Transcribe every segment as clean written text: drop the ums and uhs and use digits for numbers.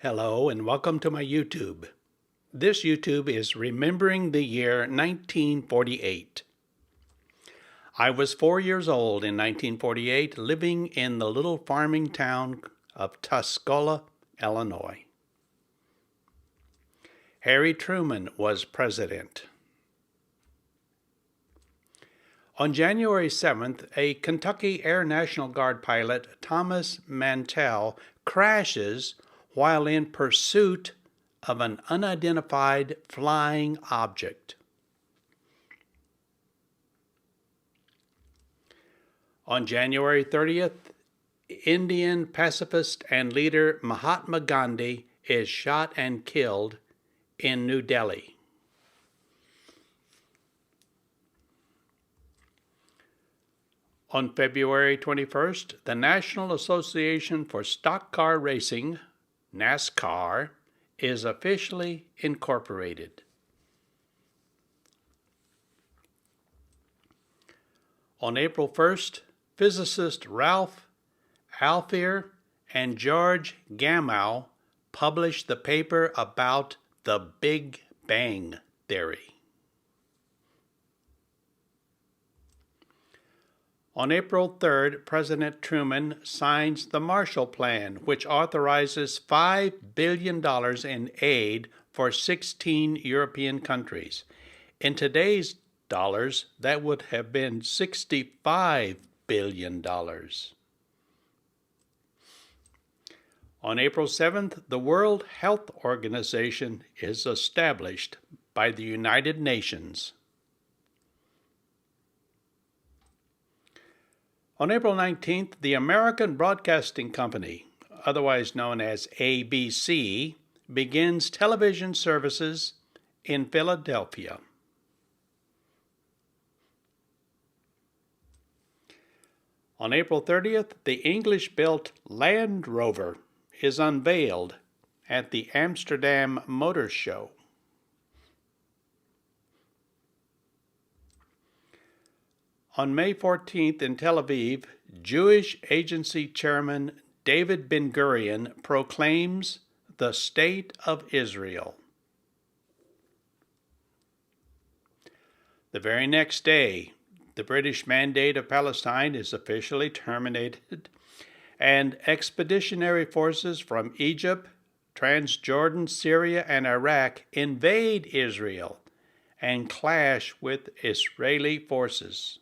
Hello and welcome to my YouTube. This YouTube is remembering the year 1948. I was 4 years old in 1948, living in the little farming town of Tuscola, Illinois. Harry Truman was president. On January 7th, a Kentucky Air National Guard pilot, Thomas Mantell, crashes while in pursuit of an unidentified flying object. On January 30th, Indian pacifist and leader Mahatma Gandhi is shot and killed in New Delhi. On February 21st, the National Association for Stock Car Racing, NASCAR, is officially incorporated. On April 1st, physicist Ralph Alpher and George Gamow published the paper about the Big Bang Theory. On April 3rd, President Truman signs the Marshall Plan, which authorizes $5 billion in aid for 16 European countries. In today's dollars, that would have been $65 billion. On April 7th, the World Health Organization is established by the United Nations. On April 19th, the American Broadcasting Company, otherwise known as ABC, begins television services in Philadelphia. On April 30th, the English-built Land Rover is unveiled at the Amsterdam Motor Show. On May 14th in Tel Aviv, Jewish Agency Chairman David Ben-Gurion proclaims the State of Israel. The very next day, the British Mandate of Palestine is officially terminated, and expeditionary forces from Egypt, Transjordan, Syria, and Iraq invade Israel and clash with Israeli forces.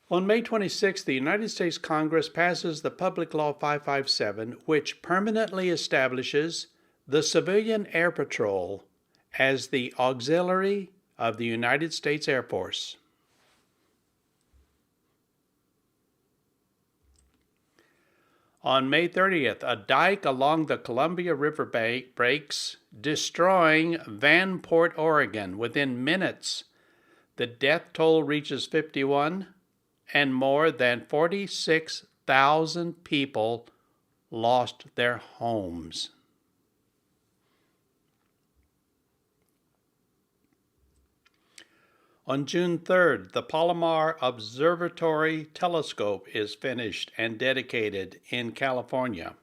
On May 26, the United States Congress passes the Public Law 557, which permanently establishes the Civilian Air Patrol as the auxiliary of the United States Air Force. On May 30th, a dike along the Columbia River breaks, destroying Vanport, Oregon. Within minutes, the death toll reaches 51, and more than 46,000 people lost their homes. On June 3rd, the Palomar Observatory Telescope is finished and dedicated in California.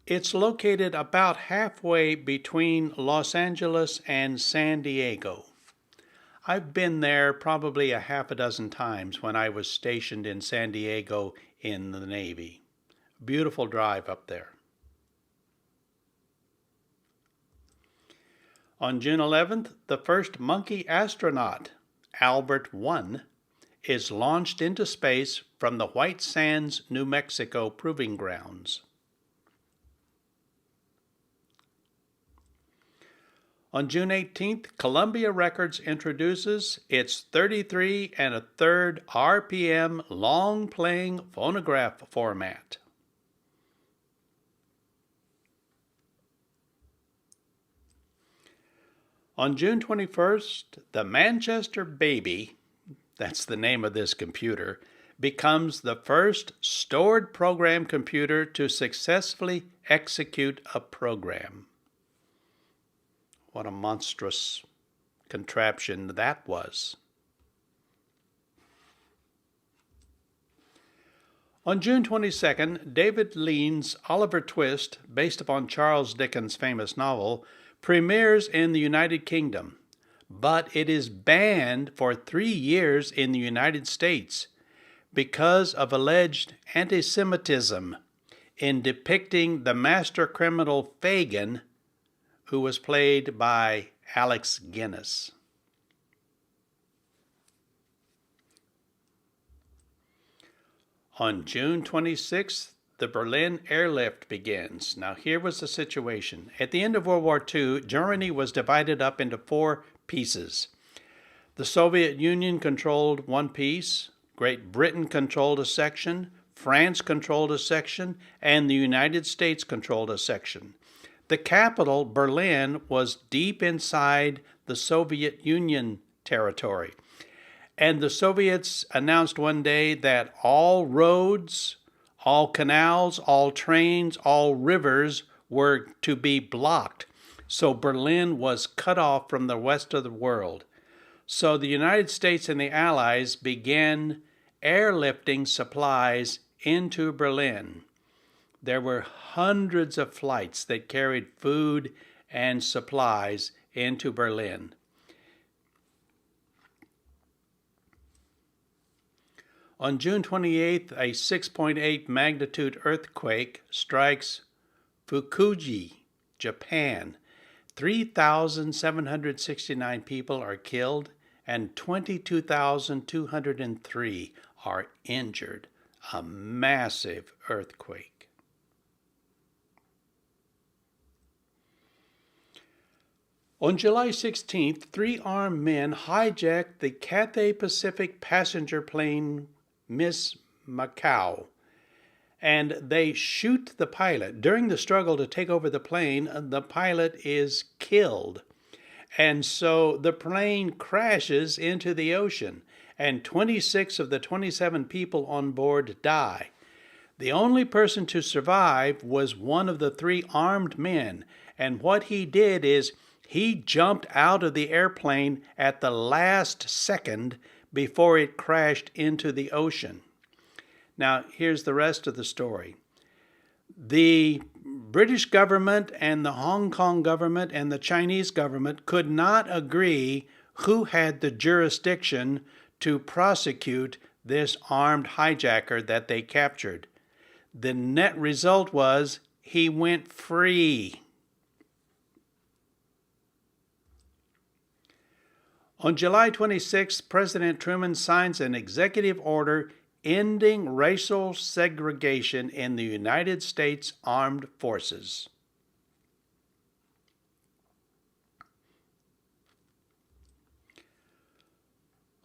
It's located about halfway between Los Angeles and San Diego. I've been there probably a half a dozen times when I was stationed in San Diego in the Navy. Beautiful drive up there. On June 11th, the first monkey astronaut, Albert 1, is launched into space from the White Sands, New Mexico proving grounds. On June 18th, Columbia Records introduces its 33 1/3 RPM long-playing phonograph format. On June 21st, the Manchester Baby, that's the name of this computer, becomes the first stored program computer to successfully execute a program. What a monstrous contraption that was. On June 22nd, David Lean's Oliver Twist, based upon Charles Dickens' famous novel, premieres in the United Kingdom, but it is banned for 3 years in the United States because of alleged anti-Semitism in depicting the master criminal Fagin, who was played by Alex Guinness. On June 26th, the Berlin airlift begins. Now, here was the situation. At the end of World War II, Germany was divided up into 4 pieces. The Soviet Union controlled one piece, Great Britain controlled a section, France controlled a section, and the United States controlled a section. The capital, Berlin, was deep inside the Soviet Union territory. And the Soviets announced one day that all roads, all canals, all trains, all rivers were to be blocked. So Berlin was cut off from the rest of the world. So the United States and the Allies began airlifting supplies into Berlin. There were hundreds of flights that carried food and supplies into Berlin. On June 28th, a 6.8 magnitude earthquake strikes Fukuji, Japan. 3,769 people are killed and 22,203 are injured. A massive earthquake. On July 16th, 3 armed men hijacked the Cathay Pacific passenger plane Miss Macau, and they shoot the pilot. During the struggle to take over the plane, the pilot is killed. And so the plane crashes into the ocean, and 26 of the 27 people on board die. The only person to survive was one of the 3 armed men, and what he did is he jumped out of the airplane at the last second before it crashed into the ocean. Now, here's the rest of the story. The British government and the Hong Kong government and the Chinese government could not agree who had the jurisdiction to prosecute this armed hijacker that they captured. The net result was he went free. On July 26, President Truman signs an executive order ending racial segregation in the United States Armed Forces.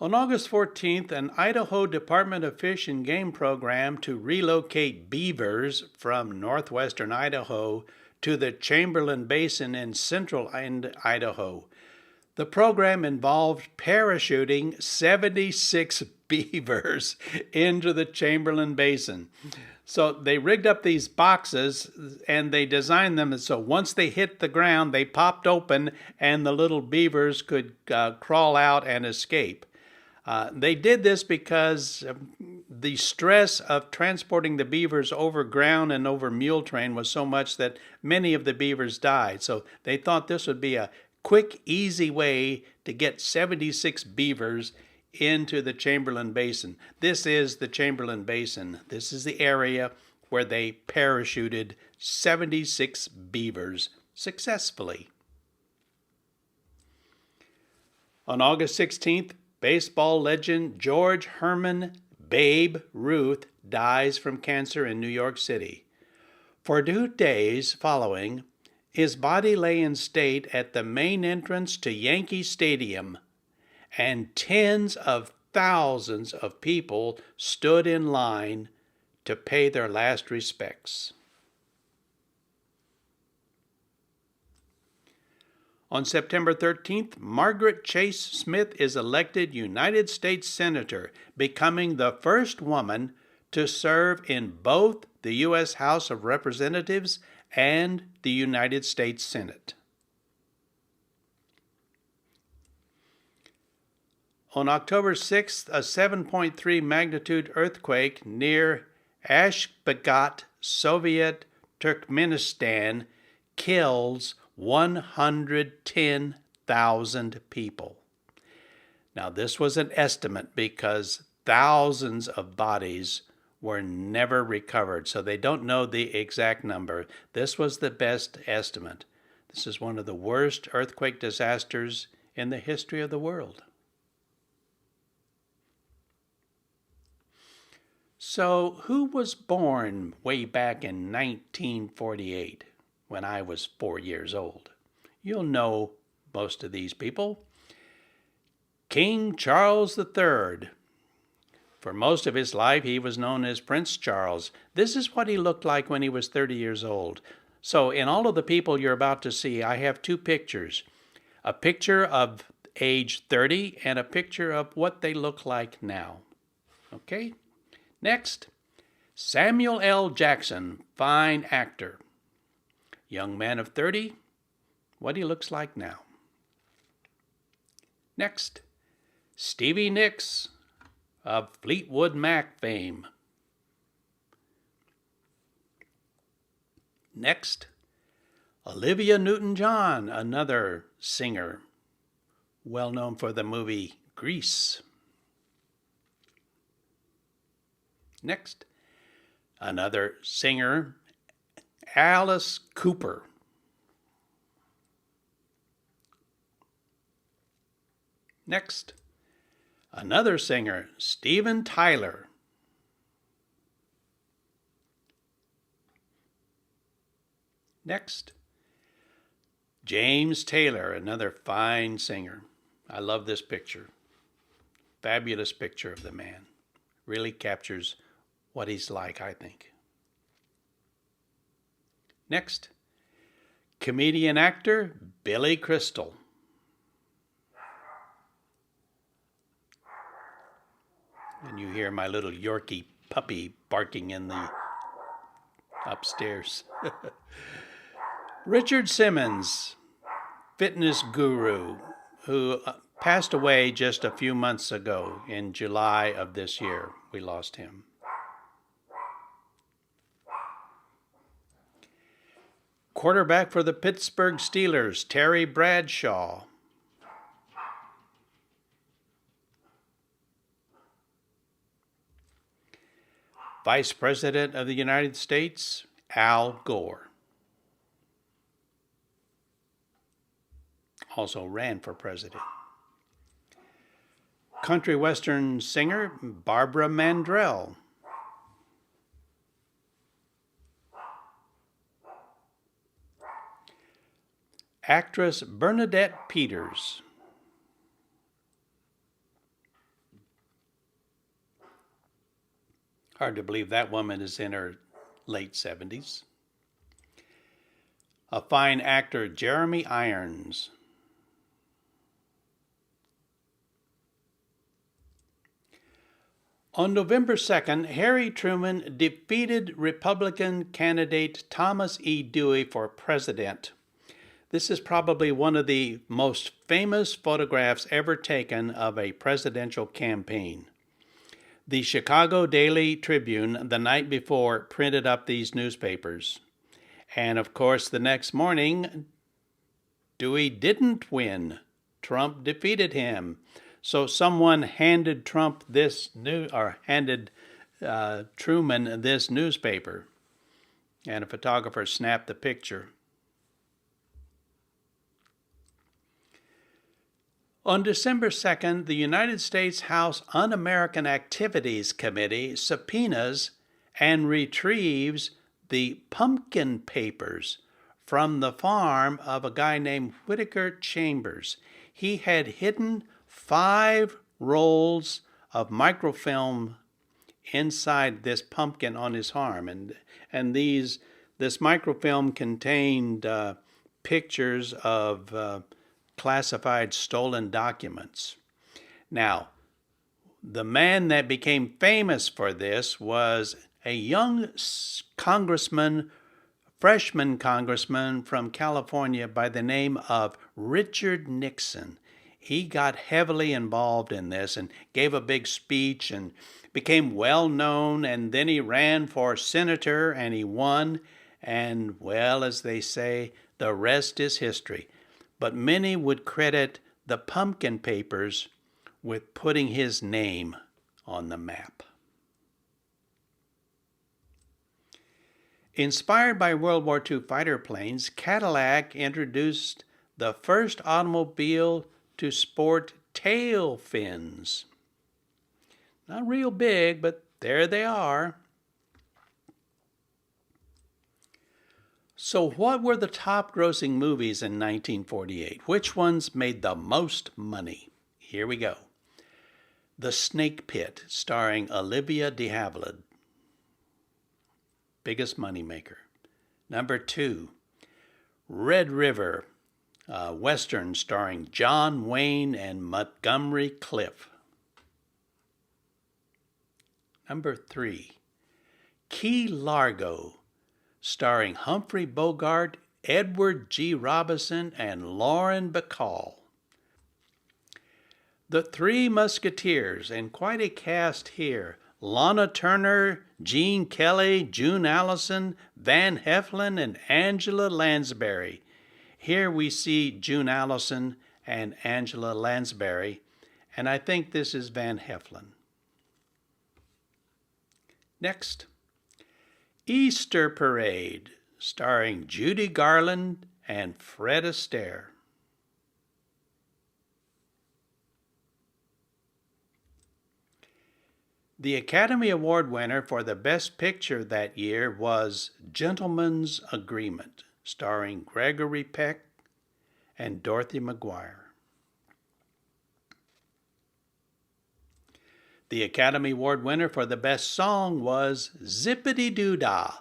On August 14th, an Idaho Department of Fish and Game program to relocate beavers from northwestern Idaho to the Chamberlain Basin in central Idaho. The program involved parachuting 76 beavers into the Chamberlain Basin. So they rigged up these boxes and they designed them so once they hit the ground, they popped open and the little beavers could crawl out and escape. They did this because the stress of transporting the beavers over ground and over mule train was so much that many of the beavers died. So they thought this would be a quick, easy way to get 76 beavers into the Chamberlain Basin. This is the Chamberlain Basin. This is the area where they parachuted 76 beavers successfully. On August 16th, baseball legend George Herman Babe Ruth dies from cancer in New York City. For 2 days following, his body lay in state at the main entrance to Yankee Stadium, and tens of thousands of people stood in line to pay their last respects. On September 13th, Margaret Chase Smith is elected United States Senator, becoming the first woman to serve in both the U.S. House of Representatives and the United States Senate. On October 6th, a 7.3 magnitude earthquake near Ashgabat, Soviet Turkmenistan kills 110,000 people. Now, this was an estimate because thousands of bodies were never recovered, so they don't know the exact number. This was the best estimate. This is one of the worst earthquake disasters in the history of the world. So, who was born way back in 1948 when I was 4 years old? You'll know most of these people. King Charles III. For most of his life, he was known as Prince Charles. This is what he looked like when he was 30 years old. So in all of the people you're about to see, I have two pictures. A picture of age 30 and a picture of what they look like now. Okay? Next, Samuel L. Jackson, fine actor. Young man of 30, what he looks like now. Next, Stevie Nicks of Fleetwood Mac fame. Next, Olivia Newton-John, another singer, well known for the movie Grease. Next, another singer, Alice Cooper. Next, another singer, Steven Tyler. Next, James Taylor, another fine singer. I love this picture. Fabulous picture of the man. Really captures what he's like, I think. Next, comedian actor Billy Crystal. And you hear my little Yorkie puppy barking in the upstairs. Richard Simmons, fitness guru, who passed away just a few months ago in July of this year. We lost him. Quarterback for the Pittsburgh Steelers, Terry Bradshaw. Vice President of the United States, Al Gore. Also ran for president. Country western singer, Barbara Mandrell. Actress Bernadette Peters. Hard to believe that woman is in her late 70s. A fine actor, Jeremy Irons. On November 2nd, Harry Truman defeated Republican candidate Thomas E. Dewey for president. This is probably one of the most famous photographs ever taken of a presidential campaign. The Chicago Daily Tribune, the night before, printed up these newspapers. And of course, the next morning, Dewey didn't win. Trump defeated him. So someone handed Truman this newspaper, and a photographer snapped the picture. On December 2nd, the United States House Un-American Activities Committee subpoenas and retrieves the pumpkin papers from the farm of a guy named Whittaker Chambers. He had hidden 5 rolls of microfilm inside this pumpkin on his arm, and this microfilm contained pictures of classified stolen documents. Now, the man that became famous for this was a young freshman congressman from California by the name of Richard Nixon. he got heavily involved in this and gave a big speech and became well known. And then he ran for senator and he won. And well, as they say, the rest is history. But many would credit the pumpkin papers with putting his name on the map. Inspired by World War II fighter planes, Cadillac introduced the first automobile to sport tail fins. Not real big, but there they are. So what were the top grossing movies in 1948? Which ones made the most money? Here we go. The Snake Pit, starring Olivia de Havilland. Biggest moneymaker. Number 2, Red River, a Western starring John Wayne and Montgomery Clift. Number 3, Key Largo, starring Humphrey Bogart, Edward G. Robinson, and Lauren Bacall. The Three Musketeers, and quite a cast here. Lana Turner, Gene Kelly, June Allison, Van Heflin, and Angela Lansbury. Here we see June Allison and Angela Lansbury, and I think this is Van Heflin. Next, Easter Parade, starring Judy Garland and Fred Astaire. The Academy Award winner for the Best Picture that year was Gentleman's Agreement, starring Gregory Peck and Dorothy McGuire. The Academy Award winner for the Best Song was Zippity Doo Dah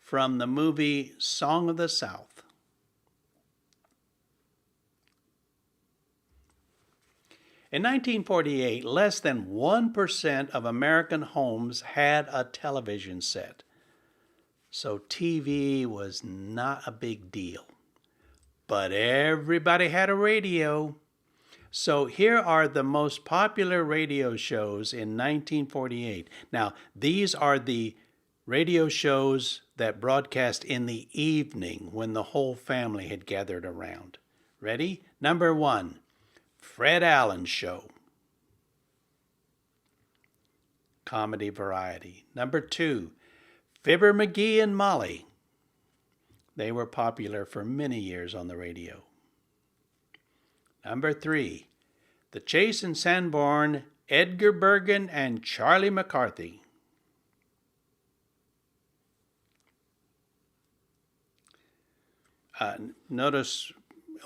from the movie Song of the South. In 1948, less than 1% of American homes had a television set. So TV was not a big deal. But everybody had a radio. So here are the most popular radio shows in 1948. Now, these are the radio shows that broadcast in the evening when the whole family had gathered around. Ready? Number 1, Fred Allen Show. Comedy variety. Number 2, Fibber McGee and Molly. They were popular for many years on the radio. Number 3, The Chase and Sanborn, Edgar Bergen and Charlie McCarthy. Notice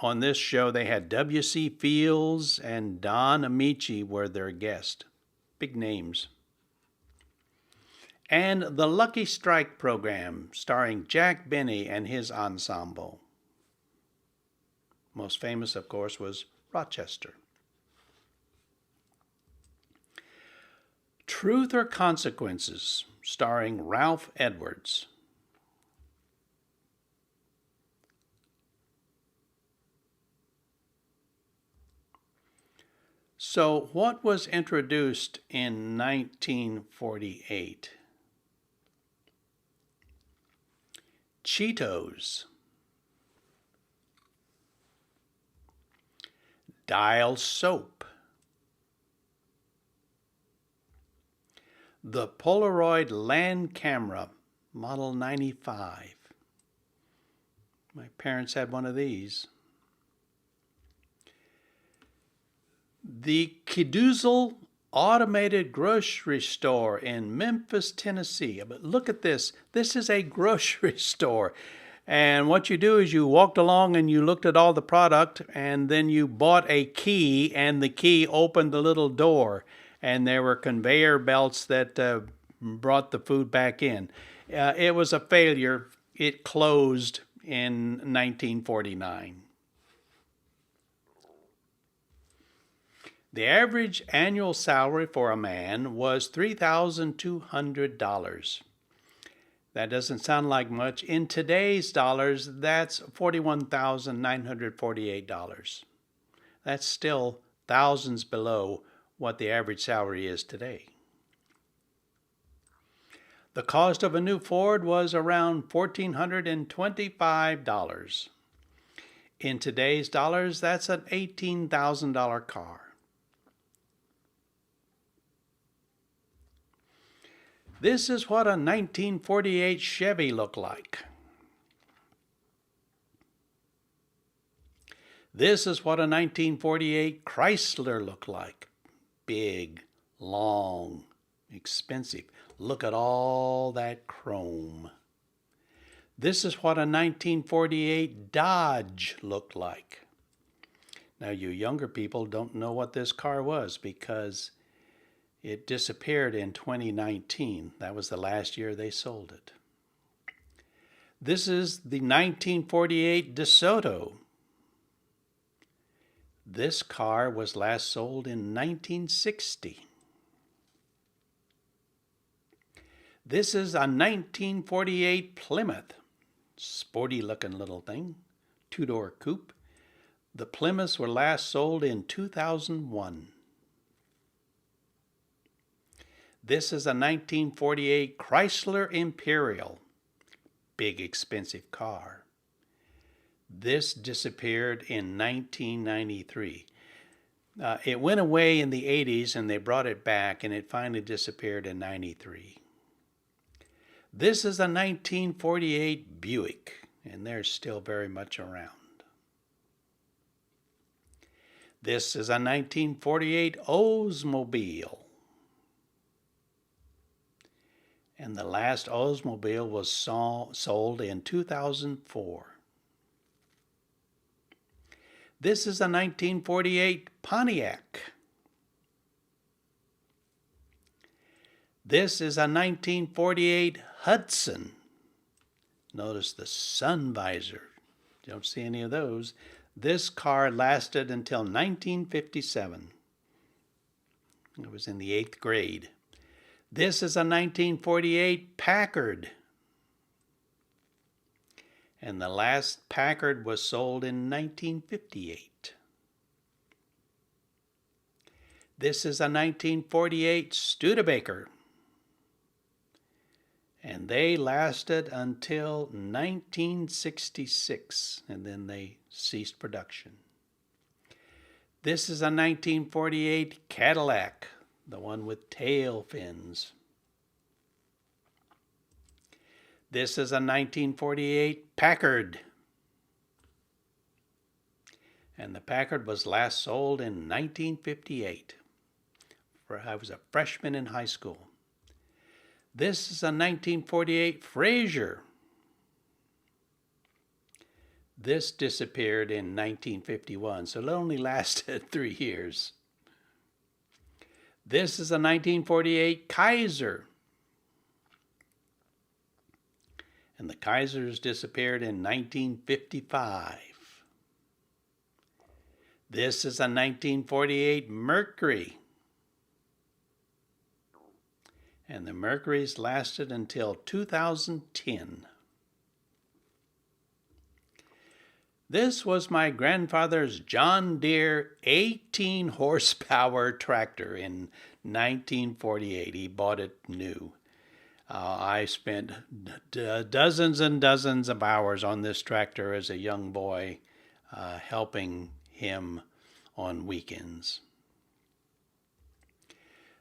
on this show they had W.C. Fields and Don Amici were their guests. Big names. And The Lucky Strike program, starring Jack Benny and his ensemble. Most famous, of course, was Rochester. Truth or Consequences, starring Ralph Edwards. So, what was introduced in 1948? Cheetos. Dial soap. The Polaroid Land Camera, Model 95. My parents had one of these. The Kiduzzel Automated Grocery Store in Memphis, Tennessee. But look at this. This is a grocery store. And what you do is you walked along and you looked at all the product, and then you bought a key, and the key opened the little door. And there were conveyor belts that brought the food back in. It was a failure. It closed in 1949. The average annual salary for a man was $3,200. That doesn't sound like much. In today's dollars, that's $41,948. That's still thousands below what the average salary is today. The cost of a new Ford was around $1,425. In today's dollars, that's an $18,000 car. This is what a 1948 Chevy looked like. This is what a 1948 Chrysler looked like. Big, long, expensive. Look at all that chrome. This is what a 1948 Dodge looked like. Now, you younger people don't know what this car was because it disappeared in 2019. That was the last year they sold it. This is the 1948 DeSoto. This car was last sold in 1960. This is a 1948 Plymouth. Sporty looking little thing. Two-door coupe. The Plymouths were last sold in 2001. This is a 1948 Chrysler Imperial. Big expensive car. This disappeared in 1993. It went away in the 80s and they brought it back and it finally disappeared in 93. This is a 1948 Buick and they're still very much around. This is a 1948 Oldsmobile. And the last Oldsmobile was sold in 2004. This is a 1948 Pontiac. This is a 1948 Hudson. Notice the sun visor. You don't see any of those. This car lasted until 1957. I was in the 8th grade. This is a 1948 Packard. And the last Packard was sold in 1958. This is a 1948 Studebaker. And they lasted until 1966, and then they ceased production. This is a 1948 Cadillac, the one with tail fins. This is a 1948 Packard. And the Packard was last sold in 1958. I was a freshman in high school. This is a 1948 Frazier. This disappeared in 1951, so it only lasted 3 years. This is a 1948 Kaiser. And the Kaisers disappeared in 1955. This is a 1948 Mercury. And the Mercurys lasted until 2010. This was my grandfather's John Deere 18 horsepower tractor in 1948. He bought it new. I spent dozens and dozens of hours on this tractor as a young boy, helping him on weekends.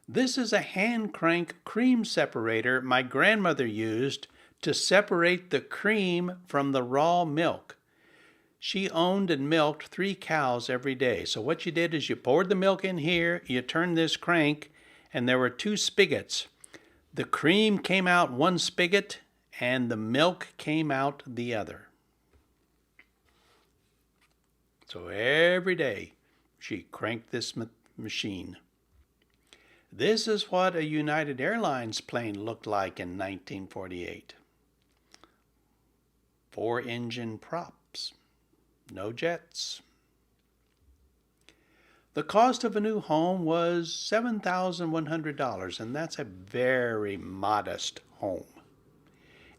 This is a hand crank cream separator my grandmother used to separate the cream from the raw milk. She owned and milked 3 cows every day. So what you did is you poured the milk in here, you turned this crank, and there were 2 spigots. The cream came out one spigot, and the milk came out the other. So every day, she cranked this machine. This is what a United Airlines plane looked like in 1948. 4-engine props, no jets. The cost of a new home was $7,100, and that's a very modest home.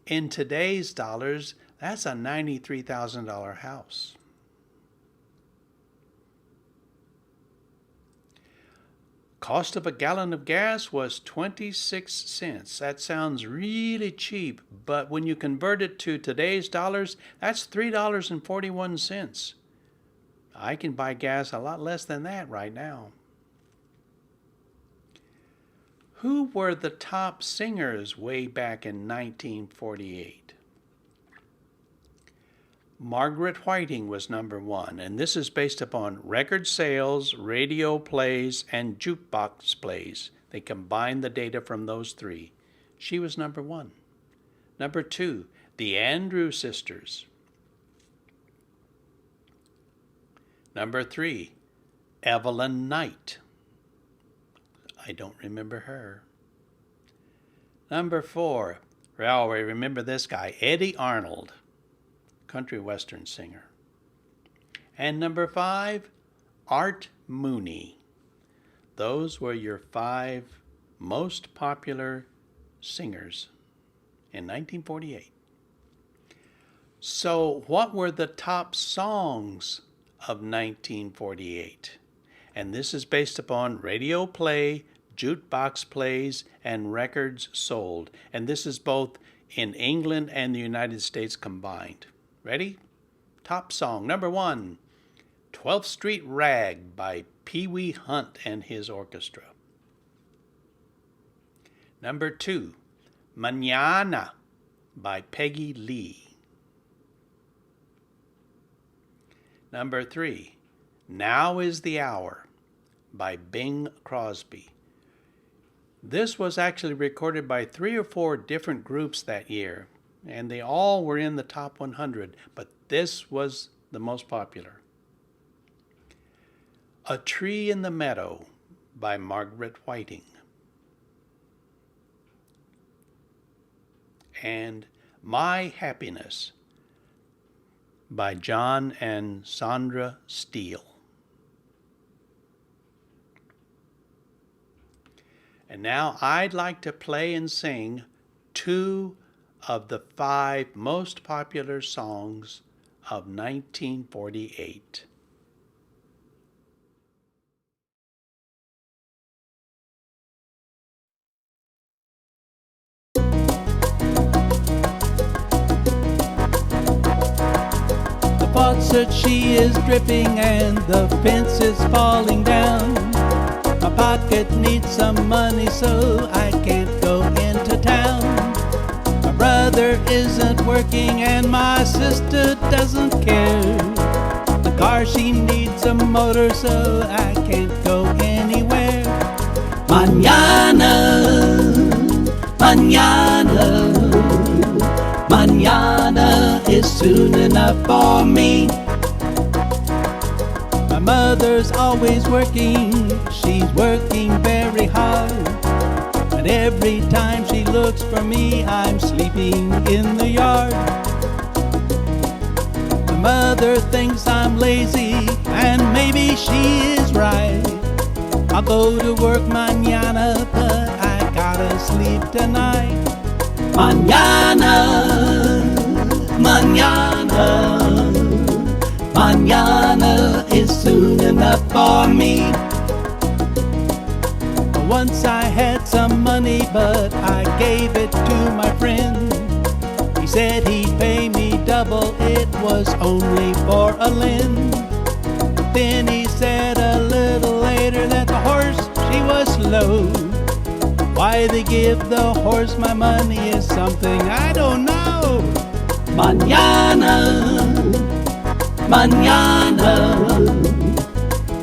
In today's dollars, that's a $93,000 house. cost of a gallon of gas was 26 cents. That sounds really cheap, but when you convert it to today's dollars, that's $3.41. I can buy gas a lot less than that right now. Who were the top singers way back in 1948? Margaret Whiting was number one, and this is based upon record sales, radio plays, and jukebox plays. They combined the data from those three. She was number one. Number two, the Andrews Sisters. Number three, Evelyn Knight. I don't remember her. Number four, well, we remember this guy, Eddie Arnold, country western singer. And number five, Art Mooney. Those were your five most popular singers in 1948. So what were the top songs of 1948? And this is based upon radio play, jukebox plays, and records sold. And this is both in England and the United States combined. Ready? Top song. Number one, 12th Street Rag by Pee Wee Hunt and his orchestra. Number two, Mañana by Peggy Lee. Number three, Now is the Hour by Bing Crosby. This was actually recorded by 3 or 4 different groups that year, and they all were in the top 100, but this was the most popular. A Tree in the Meadow by Margaret Whiting. And My Happiness by John and Sandra Steele. And now I'd like to play and sing 2 of the 5 most popular songs of 1948. The faucet, she is dripping and the fence is falling down. My pocket needs some money so I can't go into town. My brother isn't working and my sister doesn't care. The car, she needs a motor so I can't go anywhere. Mañana, mañana, mañana is soon enough for me. My mother's always working, she's working very hard. But every time she looks for me, I'm sleeping in the yard. My mother thinks I'm lazy, and maybe she is right. I'll go to work mañana, but I gotta sleep tonight. Mañana, mañana, mañana is soon enough for me. Once I had some money, but I gave it to my friend. He said he'd pay me double, it was only for a lend. Then he said a little later that the horse, she was slow. Why they give the horse my money is something I don't know. Mañana, mañana,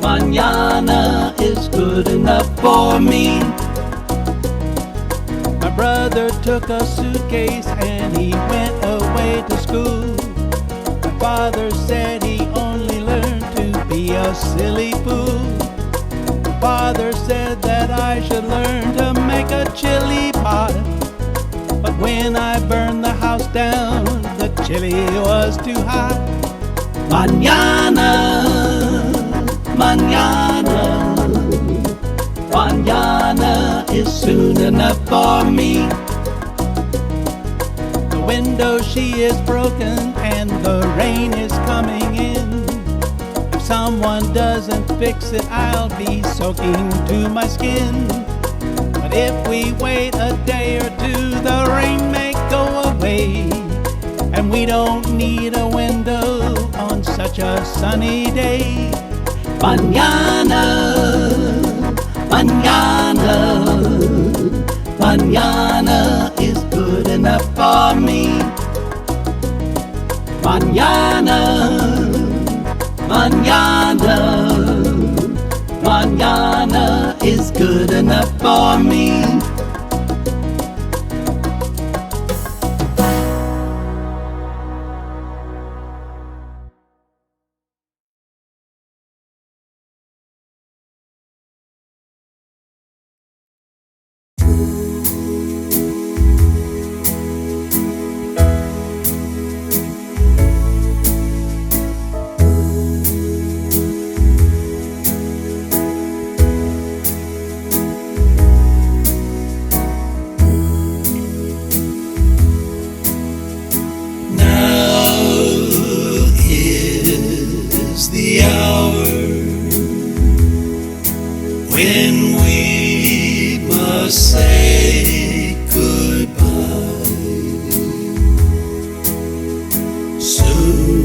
mañana is good enough for me. My brother took a suitcase and he went away to school. My father said he only learned to be a silly fool. My father said that I should learn to make a chili pot. But when I burned the house down, the chili was too hot. Mañana, mañana, mañana is soon enough for me. The window, she is broken and the rain is coming in. I've someone doesn't fix it, I'll be soaking to my skin. But if we wait a day or two, the rain may go away, and we don't need a window on such a sunny day. Mañana, mañana, mañana is good enough for me. Mañana, mañana, mañana is good enough for me. The hour when we must say goodbye. Soon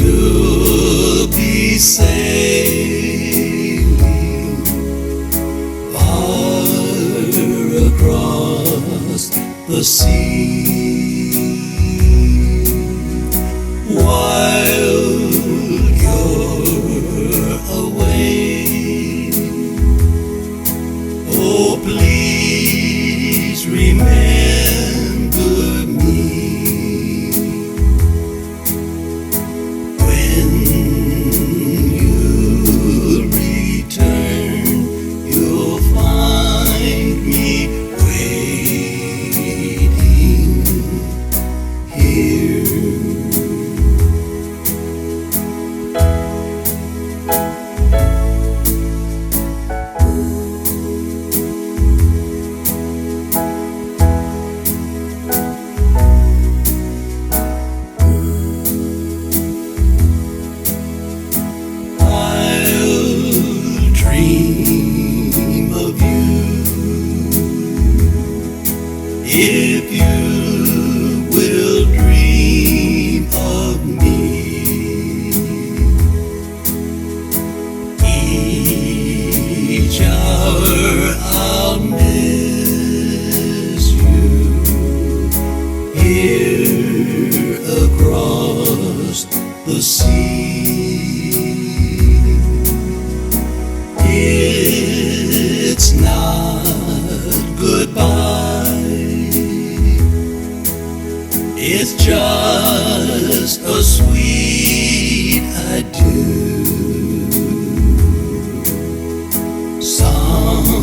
you'll be sailing far across the sea, while please remember me when you return. You'll find me waiting here. If you will dream of me, each hour I'll miss you here across the sea. It's not goodbye, it's just a sweet adieu. Some